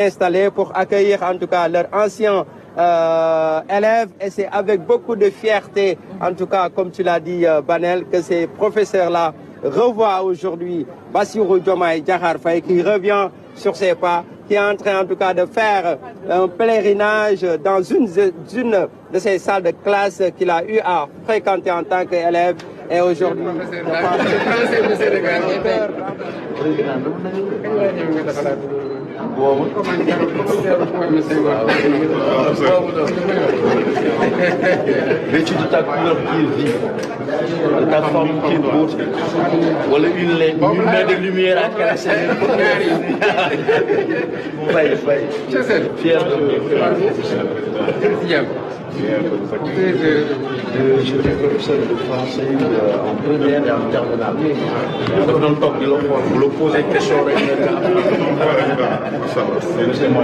installés pour accueillir en tout cas leurs anciens élèves, et c'est avec beaucoup de fierté, en tout cas comme tu l'as dit Banel, que ces professeurs-là revoient aujourd'hui Bassirou Diomaye Diakhar Faye qui revient sur ses pas, qui est en train en tout cas de faire un pèlerinage dans une de ces salles de classe qu'il a eu à fréquenter en tant qu'élève. Et aujourd'hui, vêtu de ta couleur qui est vive, de ta forme qui est beauté, voilà une main de lumière à caresser. Fier j'étais professeur de français en première et en terminale. Je donne le temps de vous poser une question. C'est mon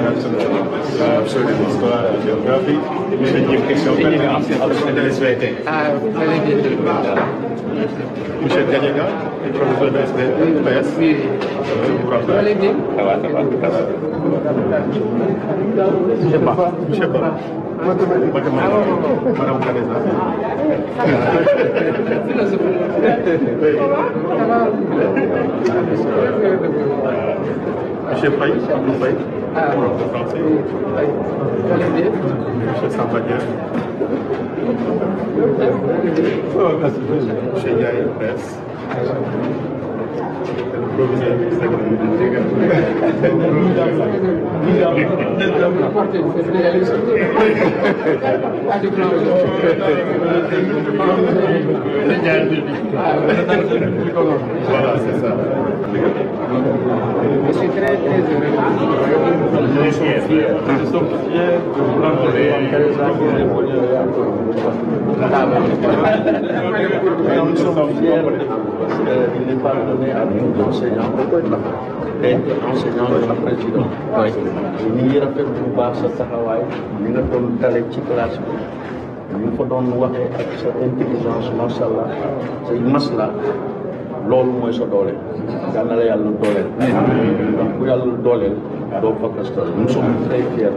absolument histoire, géographie. J'ai une question de l'SVT. Ah, vous allez bien. Monsieur Gadiaga, professeur de l'SVT. Oui. Vous allez bien. Ça va. Je sais pas. Madame Teresa. Monsieur Faye, prof de français. Monsieur Sambadier. Monsieur Yaye, presse. Voilà, c'est ça. Je suis très heureux. Nous sommes fiers de vous rencontrer. Nous sommes fiers qu'il n'est pas donné à nous enseignants d'être enseignants de la présidence. Ñu ngi rafetlu bu baax sa taxawaay li nga doon dalee ci classe bi ñu ko doon waxee ak sa intelligence macha allah say masla loolu mooy sa doole. yal na la yàlla dooleel. donc bu yàlla dooleel doo fakastal. Nous sommes très fiers.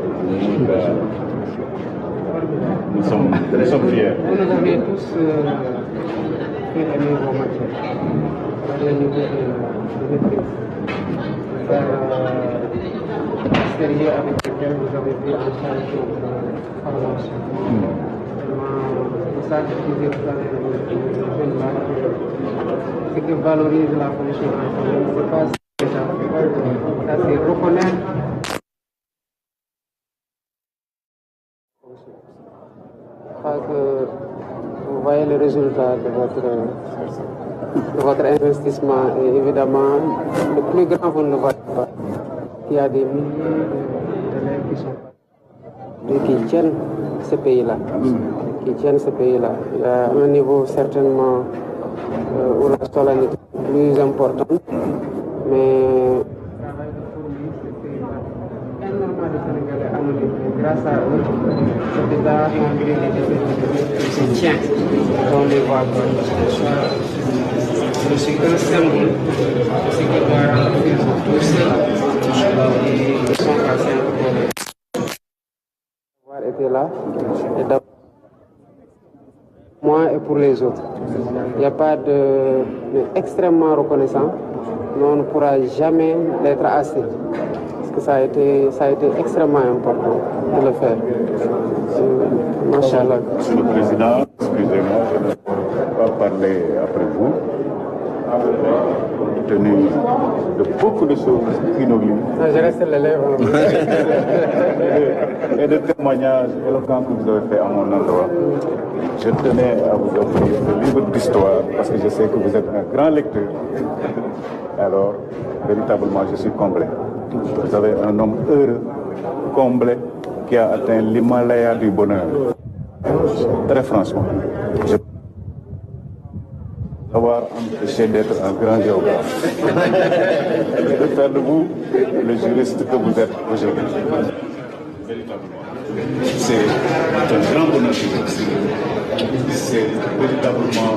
Nous sommes fiers. Vous nous avez tous fait aimer vos matières. Le niveau de maîtrise. Sérieux avec lequel vous avez pris en charge votre formation. C'est ça que je disais tout à l'heure, c'est que valorise la fonction enseignante. C'est pas ça, c'est reconnaître. Je crois que vous voyez le résultat de votre investissement, et évidemment, le plus grand, vous ne le voyez pas. Il y a des milliers d'élèves qui tiennent ce pays-là. Il y a un niveau certainement où la solennité est plus importante, mais énormément de Sénégalais anonymes, grâce à eux, c'est déjà se tient dans les voies. Je suis un symbole de ce qui doit remplir tout seul et son passé pour avoir été là et d'abord moi et pour les autres. Il n'y a pas de extrêmement reconnaissant, mais on ne pourra jamais l'être assez. Parce que ça a été extrêmement important de le faire. Machallah. Monsieur le Président, excusez-moi, je ne peux pas parler après vous. Tenu de beaucoup de choses inoubliées. Je reste l'élève. Et de témoignages éloquents que vous avez fait à mon endroit. Je tenais à vous offrir ce livre d'histoire parce que je sais que vous êtes un grand lecteur. Alors, véritablement, je suis comblé. Vous avez un homme heureux, comblé, qui a atteint l'Himalaya du bonheur. Très franchement. Avoir empêché d'être un grand géographe et de faire de vous le juriste que vous êtes aujourd'hui. C'est un grand bonheur. C'est véritablement,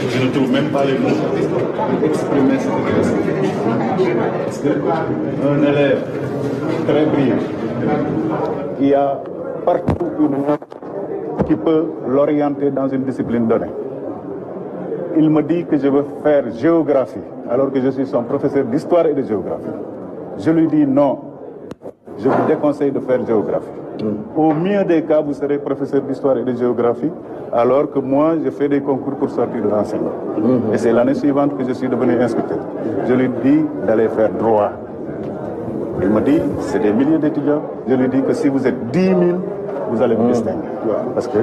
je ne trouve même pas les mots pour exprimer cette expérience. Parce qu'un élève très brillant, qui a partout une note qui peut l'orienter dans une discipline donnée. Il me dit que je veux faire géographie, alors que je suis son professeur d'histoire et de géographie. Je lui dis non, je vous déconseille de faire géographie. Au mieux des cas, vous serez professeur d'histoire et de géographie, alors que moi, je fais des concours pour sortir de l'enseignement. Et c'est l'année suivante que je suis devenu inspecteur. Je lui dis d'aller faire droit. Il me dit, c'est des milliers d'étudiants. Je lui dis que si vous êtes 10 000, vous allez vous distinguer. Parce que...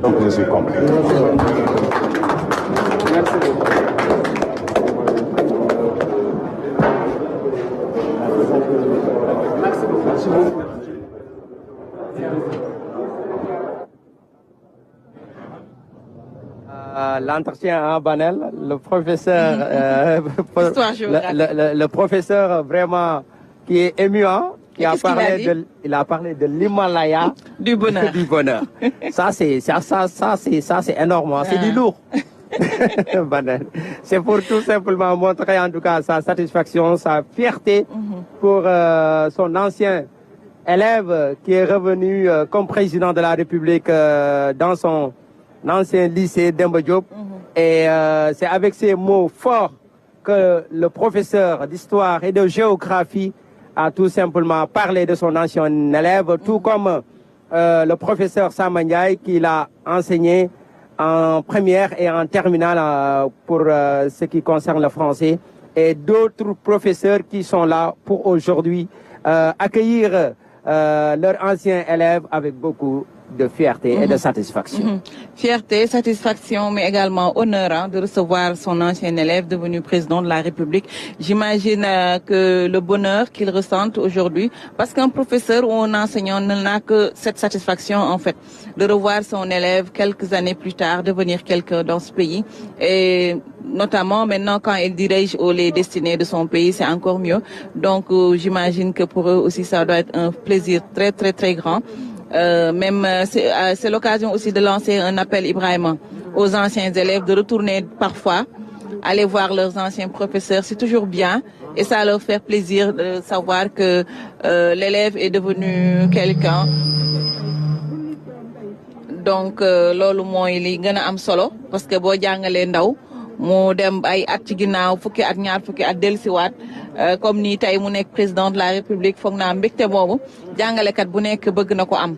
Donc je suis compris. Merci beaucoup. Merci beaucoup. L'entretien à Banel, le professeur, le professeur vraiment qui est ému, hein, il a parlé de l'Himalaya du bonheur. Du bonheur. Ça c'est énorme, hein, c'est du lourd. Banel. C'est pour tout simplement montrer en tout cas sa satisfaction, sa fierté pour son ancien élève qui est revenu comme président de la République dans son ancien lycée Demba Diop. Et c'est avec ces mots forts que le professeur d'histoire et de géographie a tout simplement parlé de son ancien élève, tout comme le professeur Samaniaï qui l'a enseigné en première et en terminale pour ce qui concerne le français, et d'autres professeurs qui sont là pour aujourd'hui accueillir leurs anciens élèves avec beaucoup de fierté et de satisfaction. Fierté, satisfaction, mais également honneur de recevoir son ancien élève devenu président de la République. J'imagine que le bonheur qu'il ressent aujourd'hui, parce qu'un professeur ou un enseignant n'a que cette satisfaction en fait, de revoir son élève quelques années plus tard, devenir quelqu'un dans ce pays. Et notamment maintenant quand il dirige les destinées de son pays, c'est encore mieux. Donc j'imagine que pour eux aussi ça doit être un plaisir très très très grand. C'est l'occasion aussi de lancer un appel, Ibrahima, aux anciens élèves de retourner parfois, aller voir leurs anciens professeurs. C'est toujours bien et ça leur fait plaisir de savoir que l'élève est devenu quelqu'un. Donc loolu mooy li gën a am solo parce que boo jàngalee ndaw mu dem ay at ci ginnaaw fukki at ñaar fukki at dellusiwaat comme ni tey mu nekk président de la République foog naa mbégte boobu jàngalekat bu nekk bëgg na ko am.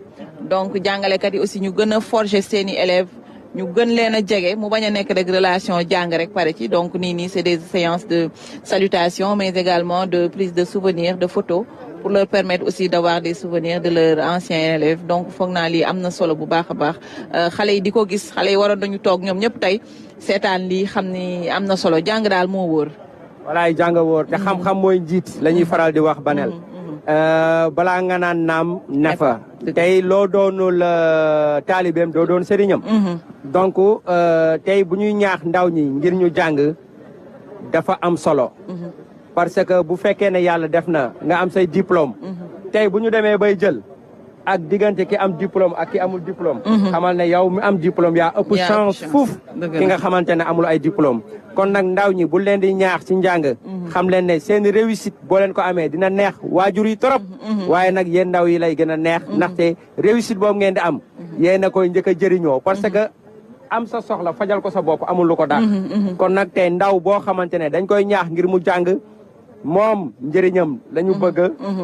Donc jàngalekat yi aussi ñu gën a forger seeni élèves ñu gën leen a jege mu bañ a nekk rek relation jàng rek pare ci. Donc nii c'est des séances de salutation mais également de prise de souvenirs, de photos pour leur permettre aussi d'avoir des souvenirs de leurs anciens élèves. Donc foog naa lii am na solo bu baax a baax xale yi di ko gis xale yi waroon nañu toog ñoom ñëpp tey seetaan lii xam ni am na solo jàng daal moo wóor. Voilà, jàng wóor te xam-xam mooy njiit la ñuy faral di wax Banel. balaa nga naan naam nafa tey loo doonul taalibeem doo doon sëriñam. Donc tey bu ñuy ñaax ndaw ñi ngir ñu jàng dafa am solo. Parce que bu fekkee ne yàlla def na nga am say diplôme. tey bu ñu demee bay jël ak diggante ki am diplôme ak ki amul diplôme. xamal ne yow mi am diplôme yaa ëpp chance fuuf ki nga xamante ne amul ay diplôme. kon nag ndaw ñi bu leen di ñaax ci njàng. xam leen ne seen réussite boo leen ko amee dina neex waajur yi trop. waaye nag yéen ndaw yi lay gën a neex. ndaxte réussite boobu ngeen di am. yéen a koy njëkk a jëriñoo parce que am sa soxla fajal ko sa bopp amul lu ko daax. kon nag tey ndaw boo xamante ne dañ koy ñaax ngir mu jàng. moom njëriñam lañu bëgg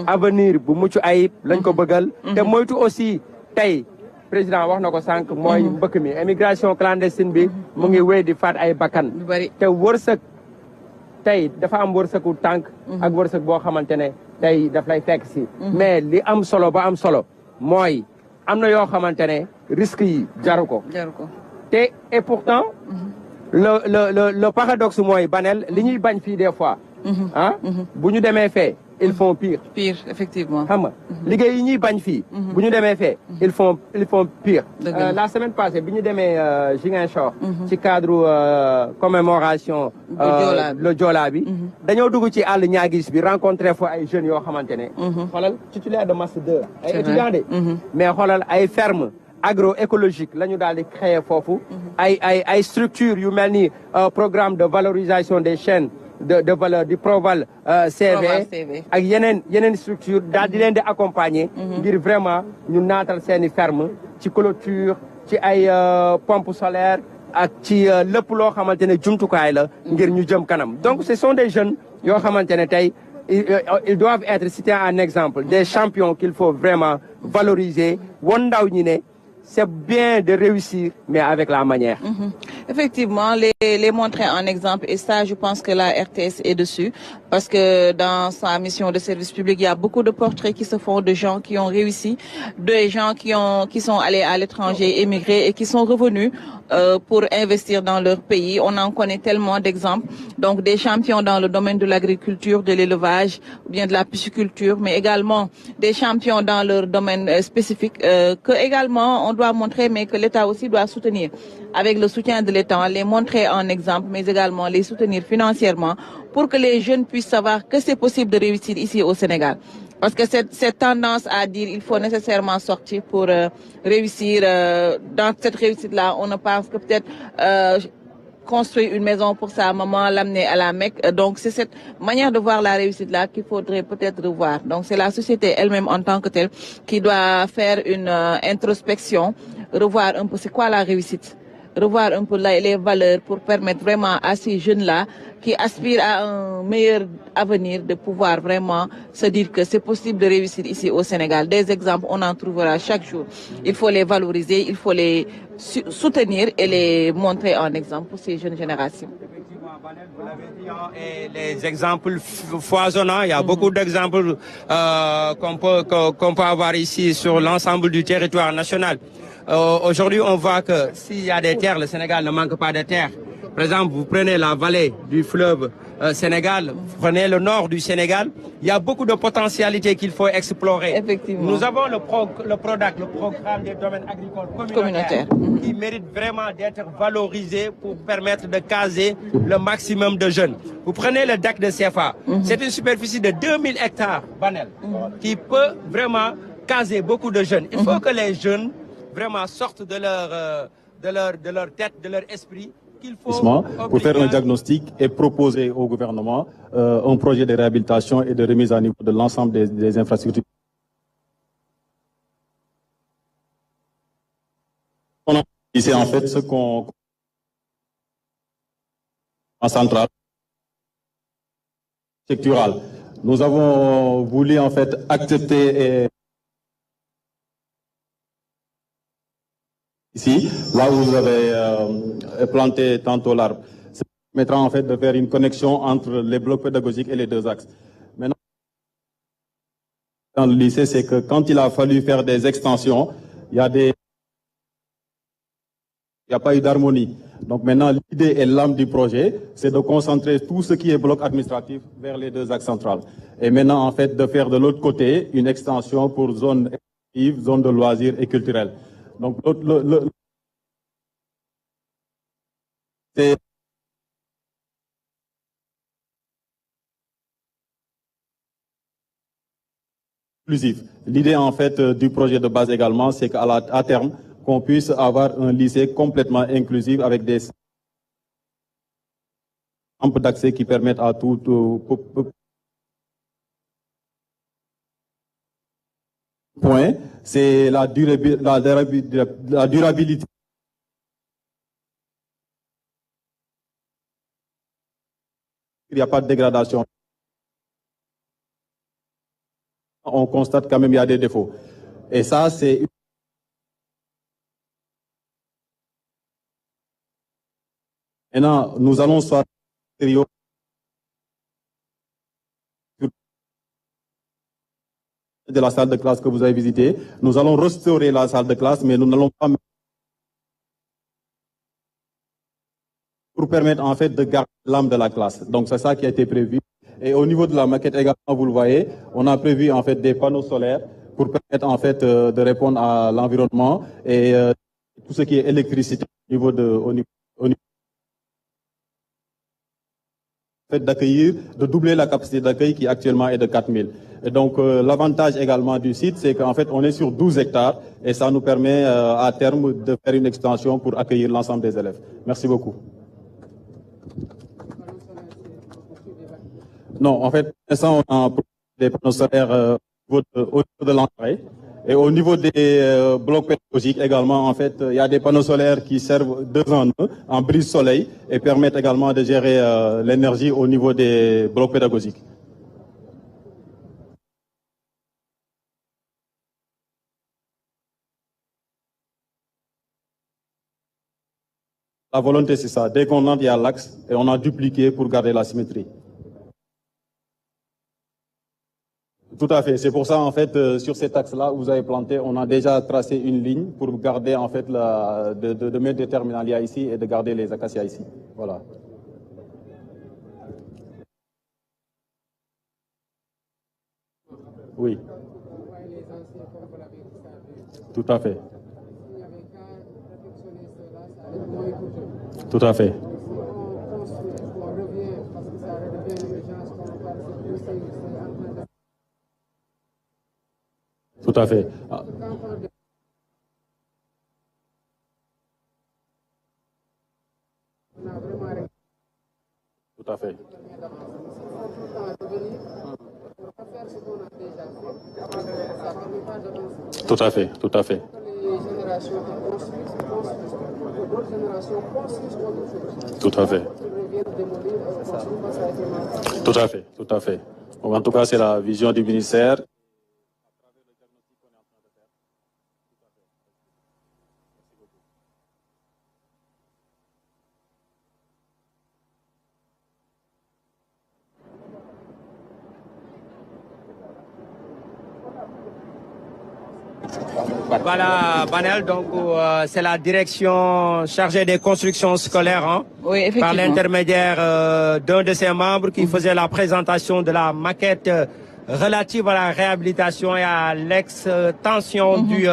avenir bu mucc ayib lañ ko bëggal te moytu aussi tey président wax na ko sànq mooy mbëkk mi émigration clandestine bi mu ngi wéy di faat ay bakkan te wërsëg tey dafa am wërsëgu tànk ak wërsëg boo xamante ne tey daf lay fekk si mais li am solo ba am solo mooy am na yoo xamante ne risques yi jaru ko te et pourtant le paradoxe mooy Banel li ñuy bañ fii des fois ah bu ñu demee fee ils font pire. Pire effectivement. xam nga liggéey yi ñuy bañ fii. bu ñu demee fee ils font pire. La semaine passée bi ñu demee Ziguinchor. ci cadre commémoration. le Joola bi. dañoo dugg ci àll ñaagis bi rencontré fa ay jeunes yoo xamante ne. xoolal titulaire de master 2 ay étudiants de. mais xoolal ay ferme agroécologique la ñu daal di créer foofu ay structures yu mel ni programme de valorisation des chaînes de valeur du Proval CV ak yeneen structure daal di leen di accompagner ngir vraiment ñu naatal seeni ferme ci clôture ci ay pompe solaire ak ci lépp loo xamante ne jumtukaay la ngir ñu jëm kanam donc ce sont des jeunes yoo xamante ne tey ils doivent être cités en exemple des champions qu'il faut vraiment valoriser won ndaw ñi ne c'est bien de réussir, mais avec la manière. Effectivement, les montrer en exemple. Et ça, je pense que la RTS est dessus. Parce que dans sa mission de service public, il y a beaucoup de portraits qui se font de gens qui ont réussi, de gens qui sont allés à l'étranger, émigrés et qui sont revenus pour investir dans leur pays. On en connaît tellement d'exemples. Donc, des champions dans le domaine de l'agriculture, de l'élevage, ou bien de la pisciculture, mais également des champions dans leur domaine spécifique que également on doit montrer, mais que l'État aussi doit soutenir. Avec le soutien de l'État, les montrer en exemple, mais également les soutenir financièrement pour que les jeunes puissent savoir que c'est possible de réussir ici au Sénégal. Parce que cette tendance à dire il faut nécessairement sortir pour réussir, dans cette réussite-là, on ne pense que peut-être construire une maison pour sa maman, l'amener à la Mecque. Donc c'est cette manière de voir la réussite-là qu'il faudrait peut-être revoir. Donc c'est la société elle-même en tant que telle qui doit faire une introspection, revoir un peu c'est quoi la réussite, revoir un peu les valeurs pour permettre vraiment à ces jeunes-là qui aspirent à un meilleur avenir de pouvoir vraiment se dire que c'est possible de réussir ici au Sénégal. Des exemples, on en trouvera chaque jour. Il faut les valoriser, il faut les soutenir et les montrer en exemple pour ces jeunes générations. Vous l'avez dit, et les exemples foisonnants, il y a beaucoup d'exemples qu'on peut avoir ici sur l'ensemble du territoire national. Aujourd'hui, on voit que s'il y a des terres, le Sénégal ne manque pas de terres. Par exemple, vous prenez la vallée du fleuve Sénégal, vous prenez le nord du Sénégal, il y a beaucoup de potentialités qu'il faut explorer. Effectivement. Nous avons le PRODAC, le programme des domaines agricoles communautaires, qui mérite vraiment d'être valorisé pour permettre de caser le maximum de jeunes. Vous prenez le DAC de CFA, c'est une superficie de 2000 hectares, Banel, qui peut vraiment caser beaucoup de jeunes. Il faut que les jeunes vraiment sortent de leur tête, de leur esprit, pour faire un diagnostic et proposer au gouvernement un projet de réhabilitation et de remise à niveau de l'ensemble des infrastructures. On a ici en fait ce qu'on en centrale sectorale. Nous avons voulu en fait accepter ici, là où vous avez planté tantôt l'arbre, ça permettra en fait de faire une connexion entre les blocs pédagogiques et les deux axes. Maintenant, dans le lycée, c'est que quand il a fallu faire des extensions, il n'y a pas eu d'harmonie. Donc maintenant, l'idée et l'âme du projet, c'est de concentrer tout ce qui est bloc administratif vers les deux axes centrales. Et maintenant, en fait, de faire de l'autre côté une extension pour zone active, zone de loisirs et culturelle. Donc, c'est inclusif. L'idée, en fait, du projet de base également, c'est qu'à terme, qu'on puisse avoir un lycée complètement inclusif avec des rampes d'accès qui permettent à tout point, c'est la durabilité. Il n'y a pas de dégradation. On constate quand même qu'il y a des défauts. Et ça, c'est... Maintenant, nous allons soit de la salle de classe que vous avez visitée. Nous allons restaurer la salle de classe, mais nous n'allons pas... pour permettre en fait de garder l'âme de la classe. Donc c'est ça qui a été prévu. Et au niveau de la maquette également, vous le voyez, on a prévu en fait des panneaux solaires pour permettre en fait de répondre à l'environnement et tout ce qui est électricité au niveau d'accueillir, de doubler la capacité d'accueil qui actuellement est de 4000. Et donc l'avantage également du site, c'est qu'en fait on est sur 12 hectares et ça nous permet à terme de faire une extension pour accueillir l'ensemble des élèves. Merci beaucoup. Non, en fait, pour l'instant, on a des panneaux solaires au niveau de l'entrée. Et au niveau des blocs pédagogiques également, en fait, il y a des panneaux solaires qui servent 2 en 1, en brise-soleil, et permettent également de gérer l'énergie au niveau des blocs pédagogiques. La volonté, c'est ça. Dès qu'on entre, il y a l'axe, et on a dupliqué pour garder la symétrie. Tout à fait. C'est pour ça, en fait, sur cet axe-là où vous avez planté, on a déjà tracé une ligne pour garder, en fait, de mettre des terminalia ici et de garder les acacias ici. Voilà. Oui. Tout à fait. Tout à fait. Tout à fait. Ah. Tout à fait. Tout à fait, tout à fait. Tout à fait. Tout à fait, tout à fait. En tout cas, c'est la vision du ministère. Voilà, Banel, donc c'est la direction chargée des constructions scolaires, hein, Oui, effectivement. par l'intermédiaire d'un de ses membres qui faisait la présentation de la maquette relative à la réhabilitation et à l'extension du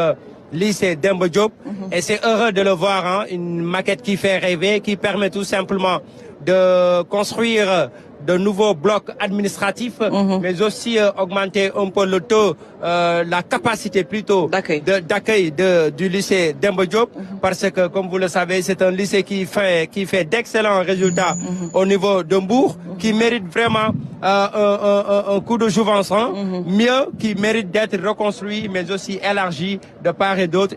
lycée Demba Diop. Et c'est heureux de le voir, hein, une maquette qui fait rêver, qui permet tout simplement de construire de nouveaux blocs administratifs, mais aussi augmenter un peu le taux, la capacité plutôt d'accueil du lycée Demba Diop, parce que, comme vous le savez, c'est un lycée qui fait d'excellents résultats au niveau de Mbour, qui mérite vraiment un coup de jouvence, hein, mieux, qui mérite d'être reconstruit, mais aussi élargi de part et d'autre.